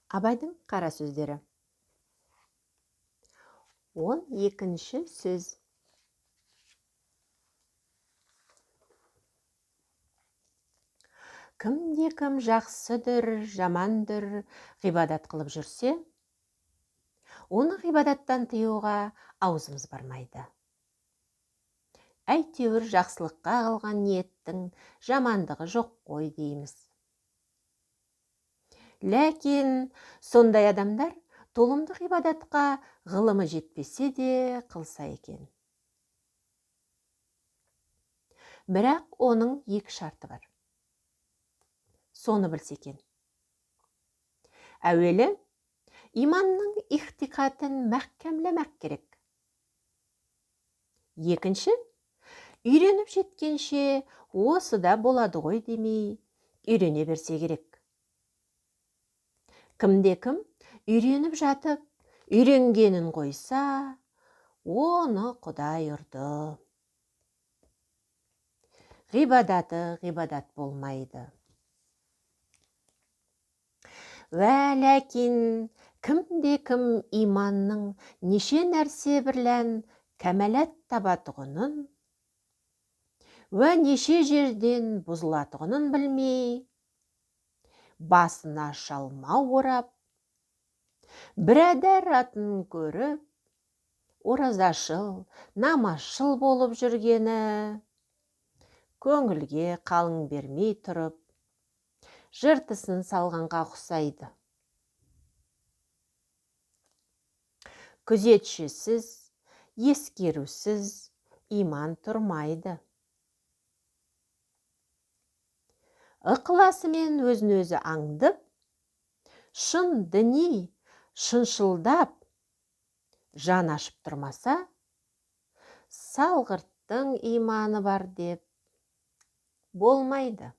Абайдың қара сөздері. 12-ші сөз. Кімде-кім жақсыдыр, жамандыр, ғибадат қылып жүрсе, оны ғибадаттан тыюға аузымыз бармайды. Әйтеуір жақсылыққа қалған ниеттің жамандығы жоқ қой дейміз. Ләкин сондай адамдар толымды ғибадатқа ғылымы жетпесе де қылса екен. Бірақ оның екі шарты бар. Соны білсе екен. Әуелі, иманның иқтиқатын мәхкәмлемәк керек. Екінші, үйреніп жеткенше осыда болады ғой демей, үйрене берсе керек. Кімде-кім үйреніп жатып, үйренгенін қойса, оны Құдай ұрды. Ғибадаты ғибадат болмайды. Ләкин кімде-кім иманның неше нәрсе бірлән кәмәләт табатығынын, неше жерден бұзылатығынын білмей, басына шалмау орап, бірадар атын көріп, оразашыл, намазшыл болып жүргені, көңілге қалың бермей тұрып, жыртысын салғанға ұқсайды. Күзетшісіз, ескерусіз иман тұрмайды. Ықыласымен өзін-өзі аңдып, шын діни, шыншылдап, жан ашып тұрмаса, салғырттың иманы бар деп болмайды.